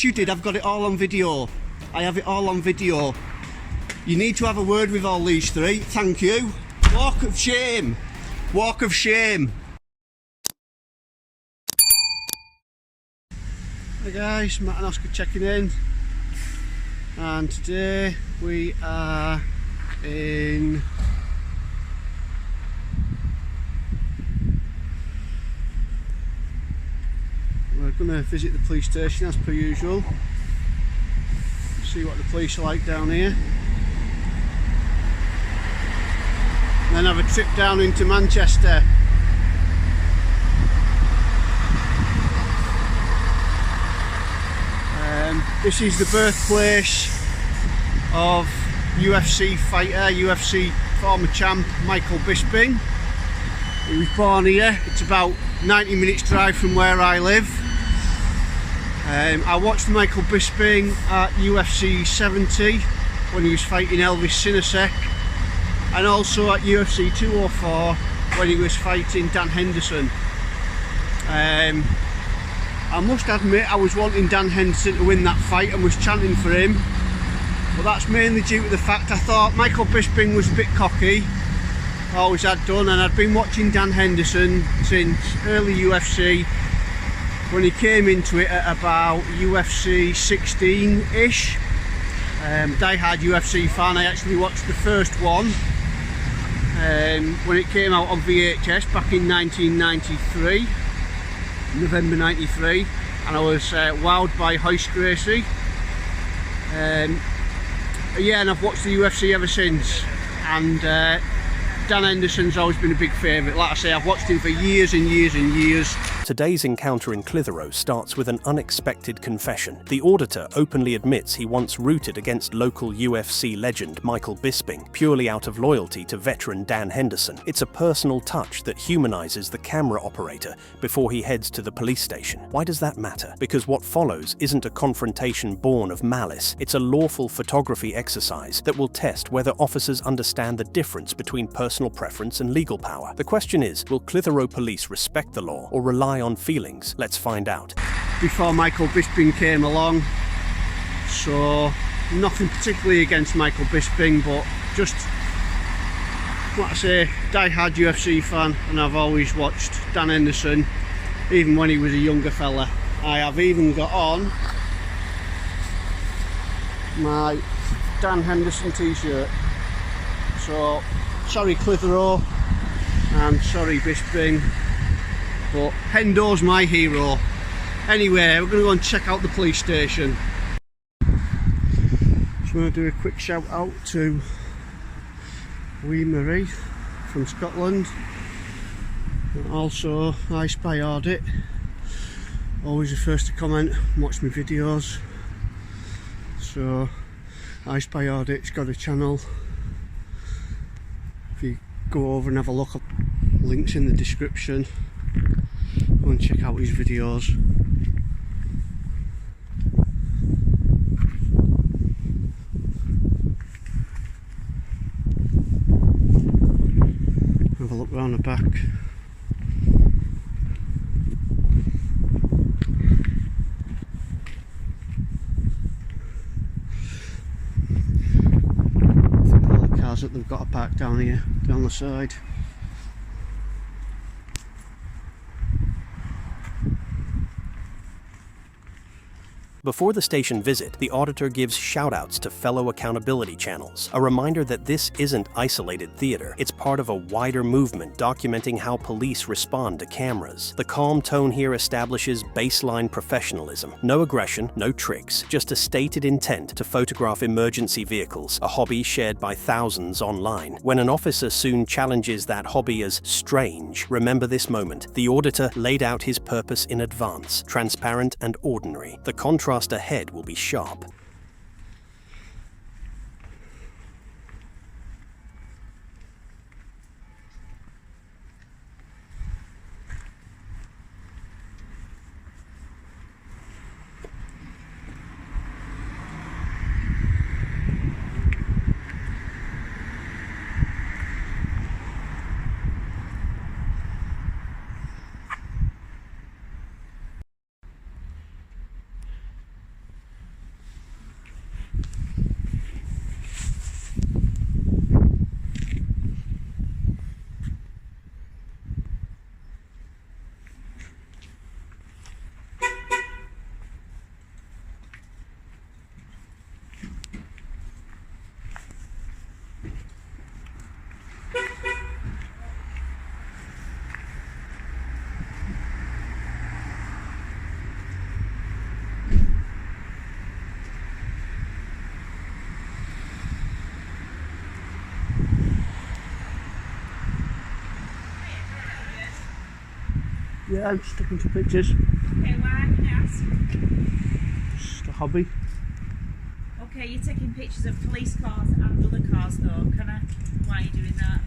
you did. I've got it all on video. I have it all on video. You need to have a word with all these three. Thank you. Walk of shame. Walk of shame. Hi guys, Matt and Oscar checking in. And today we are in we're going to visit the police station as per usual, see what the police are like down here, and then have a trip down into Manchester. This is the birthplace of UFC fighter, UFC former champ Michael Bisping. He was born here. It's about 90 minutes drive from where I live. I watched Michael Bisping at UFC 70 when he was fighting Elvis Sinasek, and also at UFC 204 when he was fighting Dan Henderson. I must admit I was wanting Dan Henderson to win that fight and was chanting for him, but that's mainly due to the fact I thought Michael Bisping was a bit cocky, always had done, and I'd been watching Dan Henderson since early UFC, when he came into it at about UFC 16-ish. Die-hard UFC fan. I actually watched the first one when it came out on VHS back in 1993, November 93, and I was wowed by Royce Gracie. Yeah, and I've watched the UFC ever since, and Dan Henderson's always been a big favourite. Like I say, I've watched him for years and years and years. Today's encounter in Clitheroe starts with an unexpected confession. The auditor openly admits he once rooted against local UFC legend Michael Bisping, purely out of loyalty to veteran Dan Henderson. It's a personal touch that humanizes the camera operator before he heads to the police station. Why does that matter? Because what follows isn't a confrontation born of malice. It's a lawful photography exercise that will test whether officers understand the difference between personal preference and legal power. The question is, will Clitheroe police respect the law or rely on feelings? Let's find out. Before Michael Bisping came along, so nothing particularly against Michael Bisping, but just, like I say, die-hard UFC fan, and I've always watched Dan Henderson, even when he was a younger fella. I have even got on my Dan Henderson t-shirt. So, sorry Clitheroe, and sorry Bisping, but Hendo's my hero. Anyway, we're going to go and check out the police station. Just want to do a quick shout out to Wee Marie from Scotland, and also I Spy Audit, always the first to comment and watch my videos. So I Spy Audit's got a channel. If you go over and have a look, links in the description. Go and check out his videos. Have a look round the back. All the cars that they've got are parked down here, down the side. Before the station visit, the auditor gives shout-outs to fellow accountability channels, a reminder that this isn't isolated theater. It's part of a wider movement documenting how police respond to cameras. The calm tone here establishes baseline professionalism. No aggression, no tricks, just a stated intent to photograph emergency vehicles, a hobby shared by thousands online. When an officer soon challenges that hobby as strange, remember this moment. The auditor laid out his purpose in advance, transparent and ordinary. The contrast ahead will be sharp. Yeah, I'm just taking some pictures. Okay, why can I ask? Just a hobby. Okay, you're taking pictures of police cars and other cars though. Why are you doing that?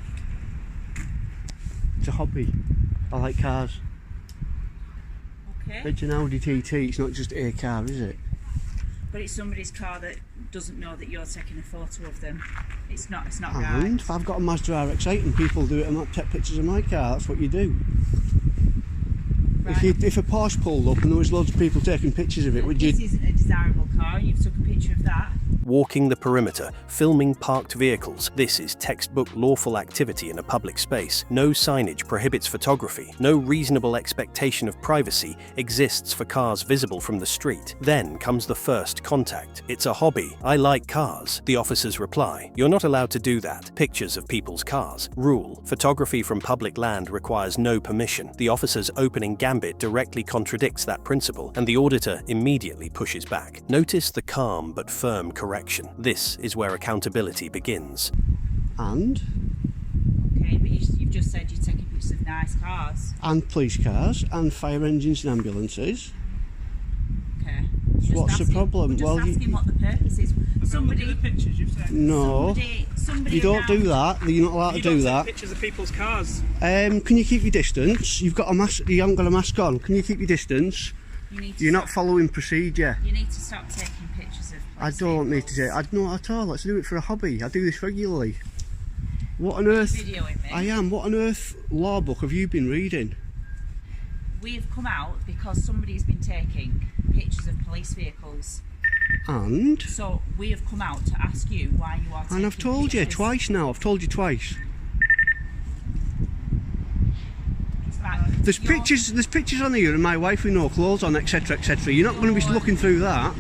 It's a hobby. I like cars. Okay. It's an Audi TT, it's not just a car, is it? But it's somebody's car that doesn't know that you're taking a photo of them. It's not right. And if I've got a Mazda RX-8 and people do it, I might take pictures of my car, that's what you do. Right. If a Porsche pulled up and there was loads of people taking pictures of it, would you? This isn't a desirable car and you've took a picture of that. Walking the perimeter, filming parked vehicles. This is textbook lawful activity in a public space. No signage prohibits photography. No reasonable expectation of privacy exists for cars visible from the street. Then comes the first contact. It's a hobby. I like cars. The officers reply. You're not allowed to do that. Pictures of people's cars. Rule. Photography from public land requires no permission. The officer's opening gambit directly contradicts that principle, and the auditor immediately pushes back. Notice the calm but firm correction. This is where accountability begins. And? Okay, but you've just said you're taking pictures of nice cars. And police cars, and fire engines and ambulances. Okay. What's the problem? We're just asking what the purpose is. Somebody look at the pictures you've said. No. Somebody You don't do that. You're not allowed to do You that. don't take pictures of people's cars. Can you keep your distance? You've got a mask. You haven't got a mask on. Can you keep your distance? You're not following procedure. You need to stop taking pictures of I don't need to say. I don't at all. Let's do it for a hobby. I do this regularly. What on earth? Videoing me. I am. What on earth law book have you been reading? We have come out because somebody's been taking pictures of police vehicles. And? So we have come out to ask you why you are taking And I've told you pictures. twice now. I've told you twice. Right, There's pictures on here of my wife with no clothes on, etc, etc. You're not going to be looking through that.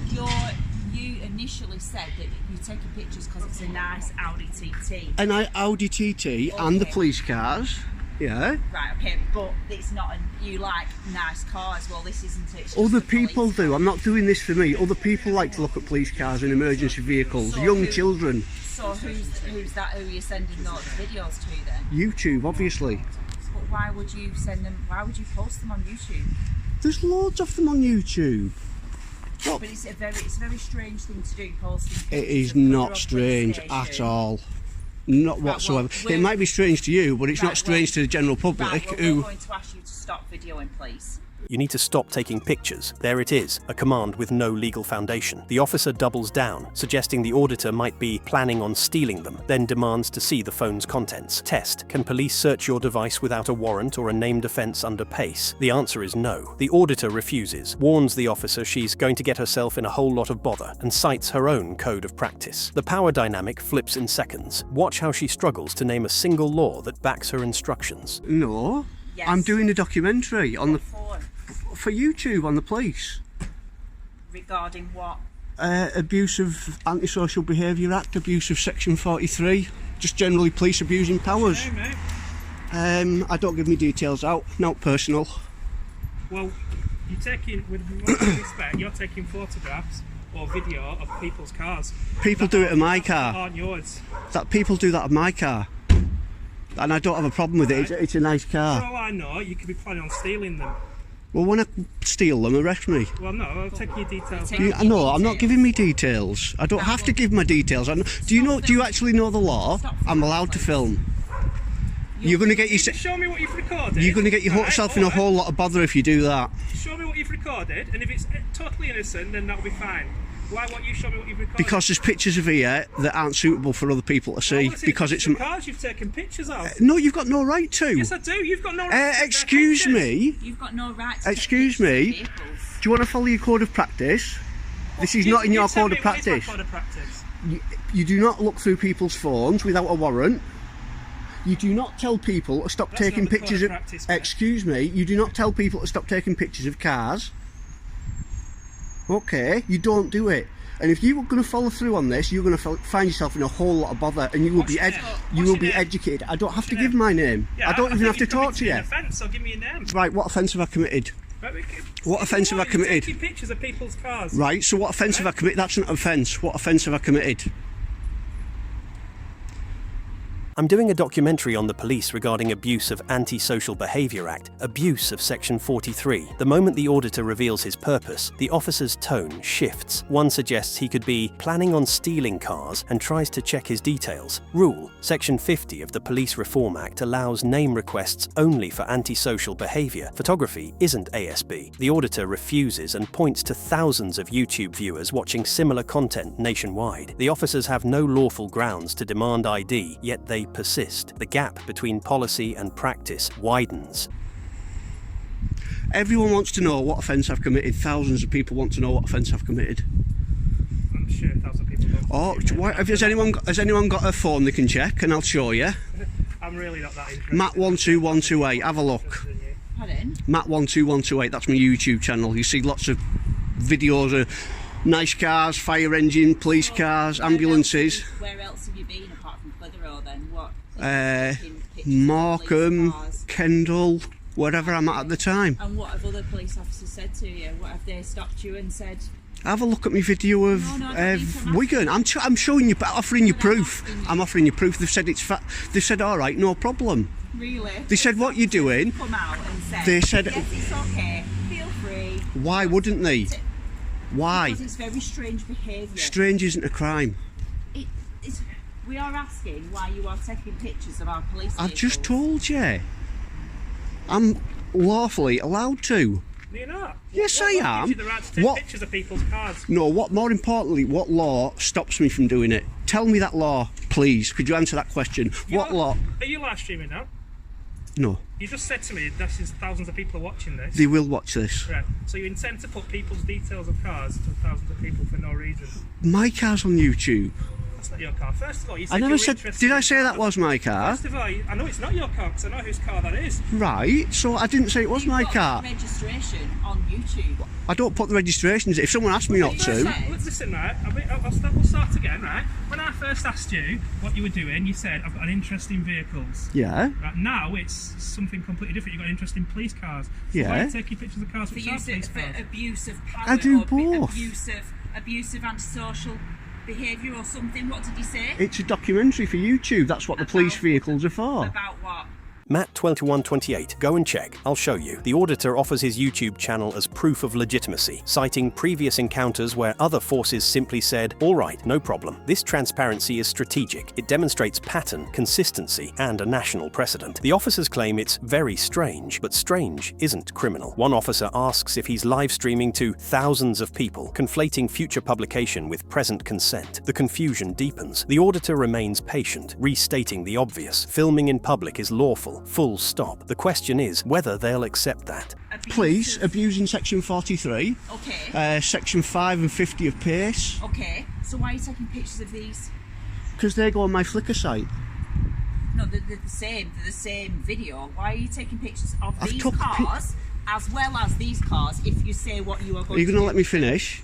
You initially said that you're taking pictures because it's a nice Audi TT. An Audi TT and the police cars. Yeah. Right, okay, but it's not. You like nice cars. Well, this isn't it. It's just Other a police people do. car. I'm not doing this for me. Other people like to look at police cars and emergency vehicles. So Young children. So who's that? Who you're sending those videos to then? YouTube, obviously. But why would you send them? Why would you post them on YouTube? There's loads of them on YouTube. But it's a very strange thing to do. Posting. It pictures is of under a not police strange station. at all. Not Right, whatsoever. well, It might be strange to you, but it's Right, not strange to the general public Right, well, who... we're going to ask you to stop videoing, please. You need to stop taking pictures. There it is, a command with no legal foundation. The officer doubles down, suggesting the auditor might be planning on stealing them, then demands to see the phone's contents. Test: can police search your device without a warrant or a named offence under PACE? The answer is no. The auditor refuses, warns the officer she's going to get herself in a whole lot of bother, and cites her own code of practice. The power dynamic flips in seconds. Watch how she struggles to name a single law that backs her instructions. No. Yes. I'm doing a documentary on the For for YouTube on the police. regarding what? Abuse of Antisocial Behaviour Act, abuse of Section 43, just generally police abusing powers. Hey, mate. I don't give me details out, not personal. Well, you're taking, with most respect, you're taking photographs or video of people's cars. People do it in my That car. aren't yours. That people do that in my car. And I don't have a problem with it, it's a nice For car. all I know, you could be planning on stealing them. Well, when I steal them, arrest me. Well, no, I'll take your details. Take- out. I know, I'm not giving me details. I don't have to give my details. Do you actually know the law? I'm allowed to film. You're going to get Just show me what you've recorded. You're going to get yourself in a whole lot of bother if you do that. Show me what you've recorded, and if it's totally innocent, then that'll be fine. Why won't you show me what you've recorded? Because there's pictures of here that aren't suitable for other people to see. Because it's the cars you've taken pictures of. no, you've got no right to. Yes, I do. You've got no right to take Excuse pictures. me. You've got no right to Excuse take pictures me. of vehicles. Do you want to follow your code of practice? This is not in your tell code me of what is my practice. code of practice. You do not look through people's phones without a warrant. You do not tell people to stop That's taking not the pictures code of. of practice, mate. Excuse me. You do not tell people to stop taking pictures of cars. Okay, you don't do it. And if you were going to follow through on this, you're going to find yourself in a whole lot of bother, and you will What's be your name? you What's will your be name? educated. I don't have to your give name? my name. Yeah, I don't even think have to you've talk to committed you. an offence, so give me your name. Right, what offence have I committed? Right, What offence have I committed? Taking pictures of people's cars. Right, so what offence have I committed? That's not an offence. What offence have I committed? I'm doing a documentary on the police regarding abuse of Anti-Social Behaviour Act, abuse of Section 43. The moment the auditor reveals his purpose, the officer's tone shifts. One suggests he could be planning on stealing cars and tries to check his details. Rule: Section 50 of the Police Reform Act allows name requests only for antisocial behaviour. Photography isn't ASB. The auditor refuses and points to thousands of YouTube viewers watching similar content nationwide. The officers have no lawful grounds to demand ID, yet they persist. The gap between policy and practice widens. Everyone wants to know what offence I've committed. Thousands of people want to know what offence I've committed. I'm sure thousands of people don't. Oh, has anyone got a phone they can check? And I'll show you. I'm really not that interested. Matt12128, have a look. Pardon? Matt12128, that's my YouTube channel. You see lots of videos of nice cars, fire engine, police cars, ambulances. Where else have you been apart from Clitheroe then? What? Markham, Kendal, wherever I'm at the time. And what have other police officers said to you? What have they stopped you and said? Have a look at my video of Wigan. I'm showing you, offering you proof. I'm offering you proof. They've said it's they've said all right, no problem. Really? They said what you're doing. Come out and said, They said yes, it's okay. Feel free. Why wouldn't they? Why? Because it's very strange behaviour. Strange isn't a crime. We are asking why you are taking pictures of our police vehicles. I've just told you. I'm lawfully allowed to. No, you're not. Yes, what I am. Gives you the right to take pictures of people's cars? No, more importantly, what law stops me from doing it? Tell me that law, please. Could you answer that question? What law? Are you live streaming now? No. You just said to me that thousands of people are watching this. They will watch this. Right. So you intend to put people's details of cars to thousands of people for no reason? My car's on YouTube. That's not your car. First of all, you said I never you were said. interested Did I in say that cars. was my car? First of all, I know it's not your car because I know whose car that is. Right. So I didn't say it was my car. Registration on YouTube. I don't put the registrations. If someone asked me not to. Listen, right. We'll start again, right. When I first asked you what you were doing, you said I've got an interest in vehicles. Yeah. Right now, it's something completely different. You've got an interest in police cars. So Yeah. why are you taking pictures of cars which are police cars? For abuse of power. I do or both. Abusive antisocial behaviour or something. What did he say? It's a documentary for YouTube. That's what the police vehicles are for. About what? Matt2128, go and check, I'll show you. The auditor offers his YouTube channel as proof of legitimacy, citing previous encounters where other forces simply said, all right, no problem. This transparency is strategic. It demonstrates pattern, consistency, and a national precedent. The officers claim it's very strange, but strange isn't criminal. One officer asks if he's live streaming to thousands of people, conflating future publication with present consent. The confusion deepens. The auditor remains patient, restating the obvious. Filming in public is lawful. Full stop. The question is whether they'll accept that. Police abusing Section 43. Okay. Section 5 and 50 of PACE. Okay. So why are you taking pictures of these? Because they go on my Flickr site. No, they're the same. They're the same video. Why are you taking pictures of I've these took cars as well as these cars? If you say what you are going Are you to going to do? let me finish?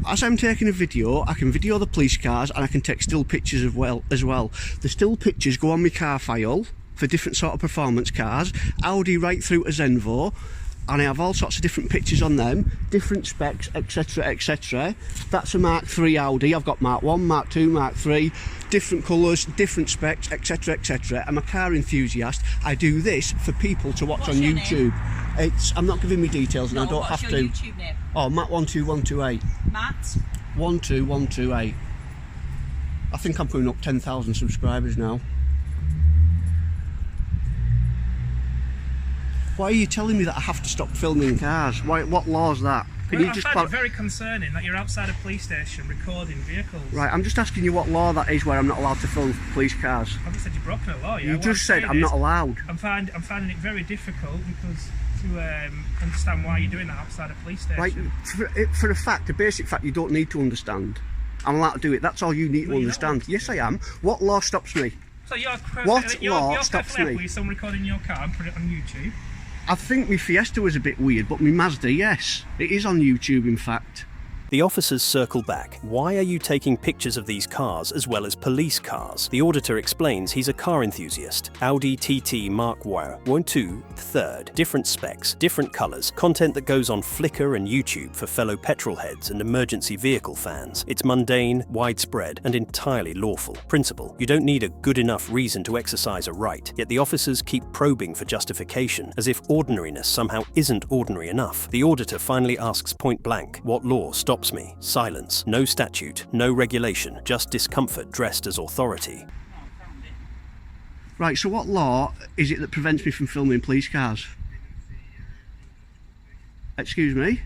As I'm taking a video, I can video the police cars and I can take still pictures as well. The still pictures go on my car file for different sort of performance cars, Audi right through to Zenvo, and I have all sorts of different pictures on them, different specs, etc, etc. That's a Mark III Audi. I've got Mark 1, Mark 2, Mark 3, different colours, different specs, etc, etc. I'm a car enthusiast. I do this for people to watch on your YouTube. I'm not giving me details and I don't what's have your to. YouTube name? Oh, Matt12128. Matt? 12128. I think I'm putting up 10,000 subscribers now. Why are you telling me that I have to stop filming cars? What law's that? Can you I just find it very concerning that you're outside a police station recording vehicles. Right, I'm just asking you what law that is where I'm not allowed to film police cars. I haven't said you've broken a law, yeah? You What just said saying I'm is, not allowed. I'm finding it very difficult because to understand why you're doing that outside a police station. Right, for a fact, a basic fact you don't need to understand. I'm allowed to do it, that's all you need to understand. Yes, I am. What law stops me? So you're What law stops me? With someone recording your car and put it on YouTube? I think my Fiesta was a bit weird, but my Mazda, yes. It is on YouTube, in fact. The officers circle back. Why are you taking pictures of these cars as well as police cars? The auditor explains he's a car enthusiast. Audi TT Mark II, 3rd. Different specs, different colours, content that goes on Flickr and YouTube for fellow petrol heads and emergency vehicle fans. It's mundane, widespread, and entirely lawful. Principle: you don't need a good enough reason to exercise a right, yet the officers keep probing for justification, as if ordinariness somehow isn't ordinary enough. The auditor finally asks point blank, what law stops me? Silence. No statute, no regulation, just discomfort dressed as authority. Right, so what law is it that prevents me from filming police cars? Excuse me?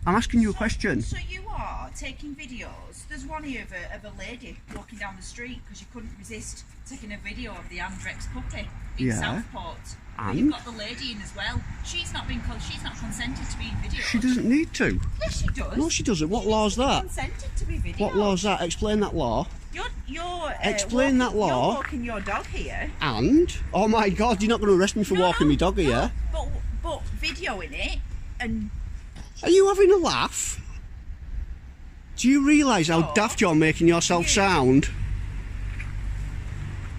I'm asking you a question. So you are taking videos. There's one here of a lady walking down the street because you couldn't resist taking a video of the Andrex puppy in Southport. But you've got the lady in as well. She's not consented to be in video. She doesn't need to. Yes, she does. No, she doesn't. What law's that? Consented to be videoed. What law's that? Explain that law. Explain that law. You're walking your dog here. And? Oh my God, you're not going to arrest me for walking my dog here. But videoing it and... Are you having a laugh? Do you realise how daft you're making yourself sound?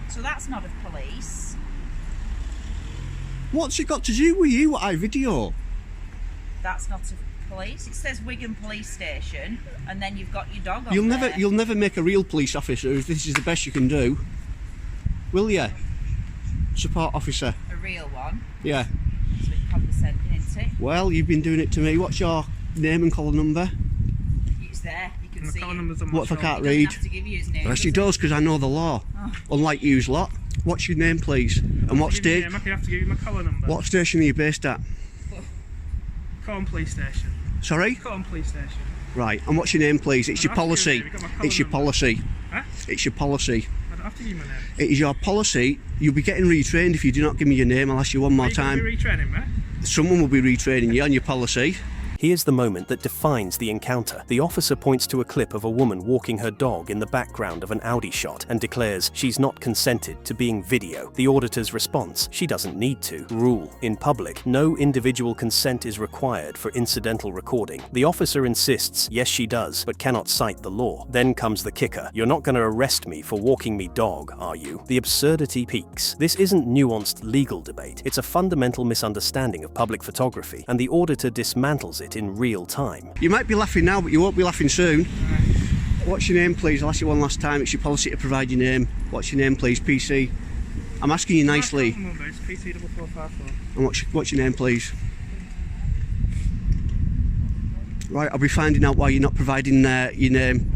So that's not of police. What's it got to do with you, what I video? That's not of police. It says Wigan Police Station, and then you've got your dog on You'll never make a real police officer if this is the best you can do. Will you? Support officer. A real one. Yeah. It's a bit condescending, isn't it? Well, you've been doing it to me. What's your name and collar number? It's there. You can And the see collar it. number's on my What if I shoulder. can't He doesn't read? have to give you his name, Yes, he does does, because I know the law. Oh. Unlike yous lot. What's your name, please? And what Give me your state? name, I have to give you my collar number. What station are you based at? Corn Police Station. Sorry? Corn Police Station. Right. And what's your name, please? It's I your don't have to policy. give you, we've got my collar It's your number. policy. Huh? It's your policy. I don't have to give you my name. It is your policy. You'll be getting retrained if you do not give me your name. I'll ask you one more Are you going to time. be retraining me? Someone will be retraining you on your policy. Here's the moment that defines the encounter. The officer points to a clip of a woman walking her dog in the background of an Audi shot and declares she's not consented to being video. The auditor's response: she doesn't need to. Rule: in public, no individual consent is required for incidental recording. The officer insists, yes she does, but cannot cite the law. Then comes the kicker: you're not going to arrest me for walking me dog, are you? The absurdity peaks. This isn't nuanced legal debate. It's a fundamental misunderstanding of public photography, and the auditor dismantles it in real time. You might be laughing now, but you won't be laughing soon. What's your name, please? I'll ask you one last time. It's your policy to provide your name. What's your name, please? PC. I'm asking you nicely. My number is PC4454. And what's your name, please? Right, I'll be finding out why you're not providing your name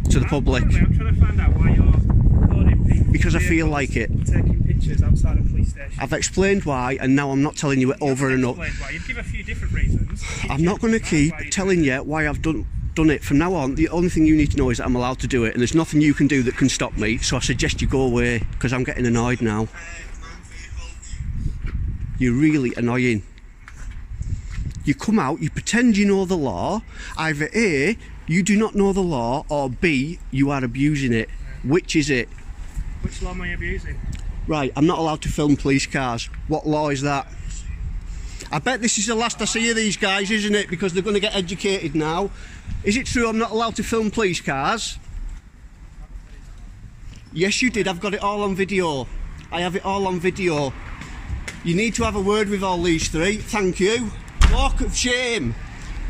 to the public. I'm trying to find out why you're recording people. Because I feel like it. Taking pictures outside a police station. I've explained why, and now I'm not telling you it over and over. Explain why. You'd give a few different reasons. I'm not going to keep telling you why I've done it. From now on, the only thing you need to know is that I'm allowed to do it, and there's nothing you can do that can stop me. So I suggest you go away, because I'm getting annoyed now. You're really annoying. You come out, you pretend you know the law. Either A, you do not know the law, or B, you are abusing it. Which is it? Which law am I abusing? Right, I'm not allowed to film police cars. What law is that? I bet this is the last I see of these guys, isn't it? Because they're going to get educated now. Is it true I'm not allowed to film police cars? Yes, you did. I've got it all on video. I have it all on video. You need to have a word with all these three. Thank you. Walk of shame.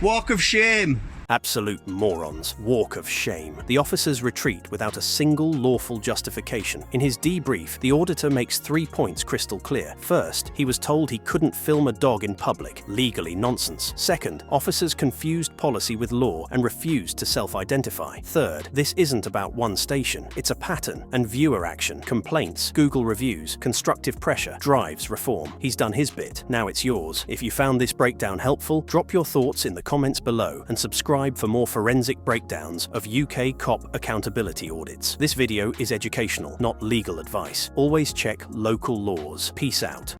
Walk of shame. Absolute morons. Walk of shame. The officers retreat without a single lawful justification. In his debrief, the auditor makes 3 points crystal clear. First, he was told he couldn't film a dog in public. Legally nonsense. Second, officers confused policy with law and refused to self-identify. Third, this isn't about one station. It's a pattern, and viewer action, complaints, Google reviews, constructive pressure drives reform. He's done his bit. Now it's yours. If you found this breakdown helpful, drop your thoughts in the comments below and subscribe for more forensic breakdowns of UK cop accountability audits. This video is educational, not legal advice. Always check local laws. Peace out.